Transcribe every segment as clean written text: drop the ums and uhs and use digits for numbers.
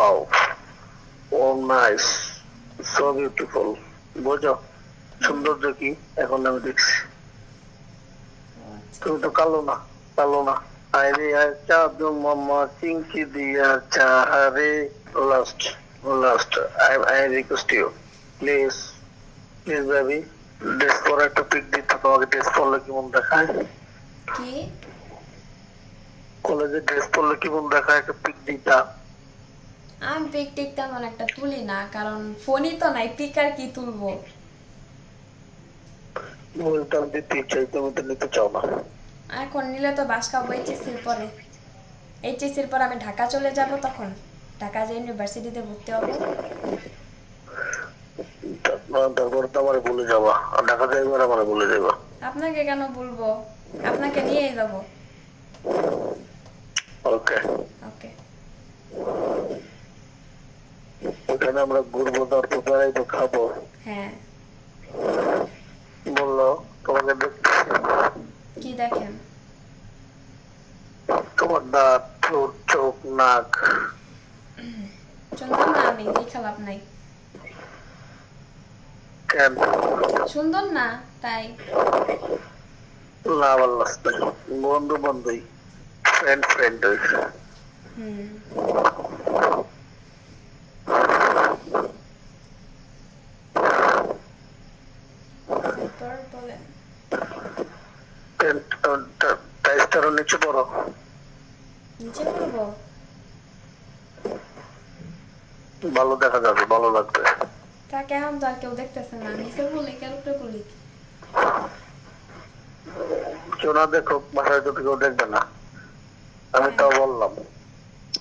Wow, oh nice, so beautiful. বোঝো সৌন্দর্য কি এখন আমি দেখছি। তুমি তো কালো না, কালো না। আরে আর চাঁদ মামা চিংকি দিয়া চাহারে। Last, last, I request you, please, please baby, dress পরে একটা পিক দিতে। তোমাকে ড্রেস পরলে কেমন দেখায়? কি কলেজে ড্রেস পরলে কেমন দেখায় একটা পিক দিতা। আমি পিক টিক তেমন একটা তুলি না, কারণ ফোনই তো নাই, পিক আর কি তুলবো। মোবাইলটা আমি দিতে চাই, তুমি তো নিতে চাও না। এখন নিলে তো বাস খাবো এইচএসসির পরে। এইচএসসির পর আমি ঢাকা চলে যাব, তখন ঢাকা যে ইউনিভার্সিটিতে ভর্তি হব। তারপর তো আমার ভুলে যাবা, আর ঢাকা যাইবার আমার ভুলে যাবা। আপনাকে কেন বলবো, আপনাকে নিয়েই যাব। ওকে, ওকে। ওখানে আমরা ঘুরবো, তারপর বেড়াইবো, খাবো। হ্যাঁ। বললো তোমাকে দেখতেছি। কি দেখেন? তোমার দাঁত, ঠোঁট, চোখ, নাক। সুন্দর না আমি, দেখে লাভ নাই। কেন? সুন্দর না তাই। না বললাম, বন্ধু বন্ধুই, ফ্রেন্ড ফ্রেন্ড। হুম। তারপর বলেন। টাইসটারও নিচে পড়ো। নিচে পড়বো? ভালো দেখা যাবে, ভালো লাগবে। তা কেমন তো আর কেউ দেখতেছে না, নিচে বলি কেন উপরে বলি? কেউ না দেখো, বাসায় যদি কেউ দেখবে না। আমি হ্যাঁ। তাও বললাম,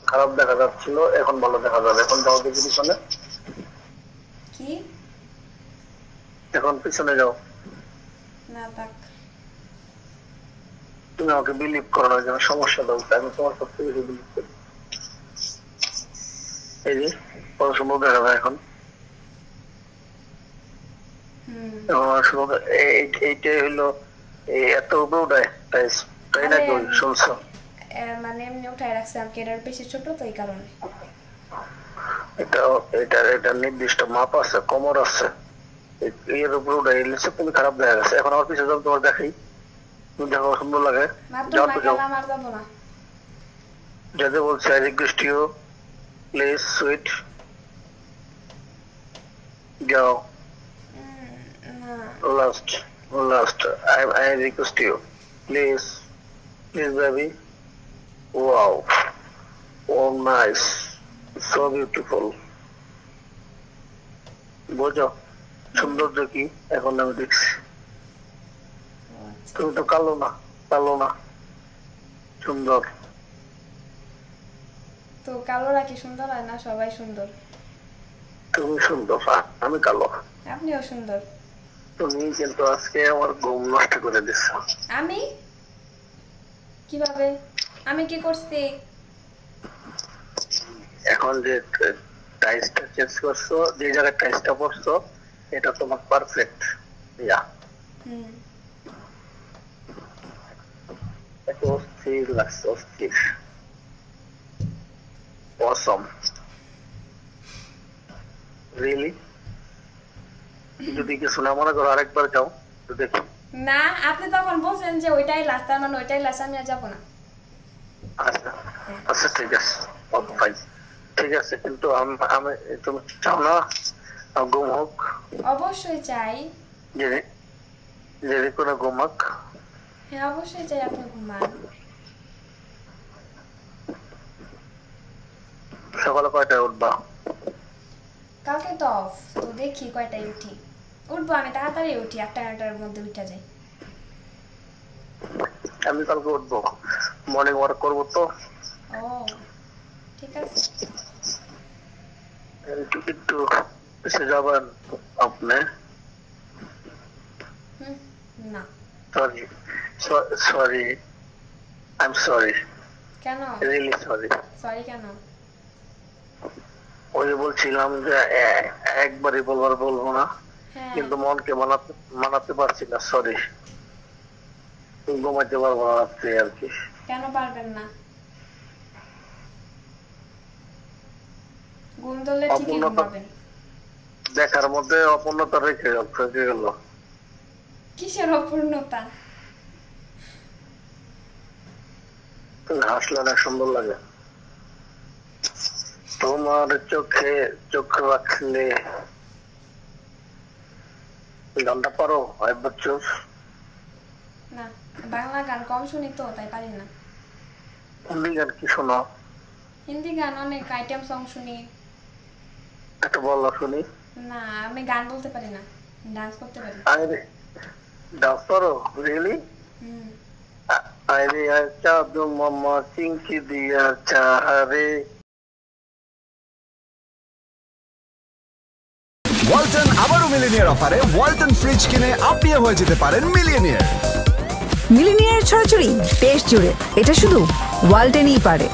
খারাপ দেখা যাচ্ছিল, এখন ভালো দেখা যাবে। এখন যাও দেখি পিছনে, কি? এখন পিছনে যাও। না থাক। তুমি আমাকে বিলিভ করো না, যেন সমস্যা দাও, আমি তোমার সব থেকে বেশি বিলিভ করি। এই যে কত সুন্দর দেখা যায় এখন। হুম। আমার সুন্দর, এইটাই হইলো এত উপরে উঠায়, তাই আরে নাকি? শুনছো? মানে এমনি উঠায় রাখছে, আমাকে এটার বেশি ছোট তো এই কারণে। এটা এটা নির্দিষ্ট মাপ আছে, কোমর আছে। এর উপরে উঠে এলেছে, তুমি খারাপ দেখা গেছে। এখন আমার পিছনে যাও, তোমার দেখাই, তুমি দেখো সুন্দর লাগে। মাত্র যাও না তো যাও, গেলাম আর যাবো না। যাতে বলছে I request you, please sweet, যাও। না। Last, last, I request you, please, please baby, wow, oh nice, so beautiful. বোঝো সৌন্দর্য কি এখন আমি দেখছি। তুমি তো কালো না, কালো না, সুন্দর। তো কালোরা কি সুন্দর হয় না? সবাই সুন্দর। তুমি সুন্দর, আমি কালো। আপনিও সুন্দর। তুমি কিন্তু আজকে আমার ঘুম নষ্ট করে দিচ্ছ। আমি কিভাবে? আমি কি করছি? এখন যে টাইসটা চেঞ্জ করছো, যে জায়গায় টাইসটা পড়ছো, এটা তোমার পারফেক্ট। ইয়া, হুম। এটা অস্থির লাগছে, অস্থির, অসম, রিয়েলি। যদি কিছু না মনে করো, আরেকবার যাও তো দেখো। না, আপনি তখন বলছেন যে ওইটাই লাস্ট, তার মানে ওইটাই লাস্ট, আমি আর যাবো না। আচ্ছা, হ্যাঁ। আচ্ছা, ঠিক আছে, ঠিক আছে। ফাইন, ঠিক আছে। কিন্তু আমি তুমি চাও না ঘুম হোক? অবশ্যই চাই। যে যে কোনো ঘুম হোক। হ্যাঁ, অবশ্যই চাই আপনি ঘুমান। সকালে কয়টায় উঠবা? কালকে তো অফ, তো দেখি কয়টায় উঠি। উঠবো, আমি তাড়াতাড়ি উঠি, 8টা 9টার মধ্যে উঠা যায়। আমি কালকে উঠবো, মর্নিং ওয়াক করবো তো। ও, ঠিক আছে। একটু একটু এসে যাবেন আপনি? হুম। না। Sorry, sorry, I am sorry, কেন? Really sorry. সরি কেন? ওই যে বলছিলাম যে একবারই বলবো না, হ্যাঁ। কিন্তু মনকে মানাতে মানাতে পারছি না, সরি। ঘুমাইতে পারবো না রাত্রে আর কি। কেন পারবেন না? গুণ ধরলে ঠিকই ঘুমাবেন। দেখার মধ্যে অপূর্ণতা রেখে গেল। কিসের অপূর্ণতা? হাসলে অনেক সুন্দর লাগে। তোমার চোখে চোখ রাখলে গানটা পারো? না, বাংলা গান কম শুনি তো তাই পারি না। হিন্দি গান কি শোনো? হিন্দি গান অনেক আইটেম সং শুনি। একটা বলো শুনি। না, আমি গান বলতে পারি না, ডান্স করতে পারি। আরে ডান্স পারো? রিয়েলি? আরে চাঁদু মামা চিংকি দিয়া চাহারে। ওয়ালটন আবারও মিলিনিয়ার অফারে ওয়ালটন ফ্রিজ কিনে আপনিও হয়ে যেতে পারেন মিলিয়নিয়ার। মিলিনিয়ার ছড়াছড়ি দেশ জুড়ে, এটা শুধু ওয়ালটেনই পারে।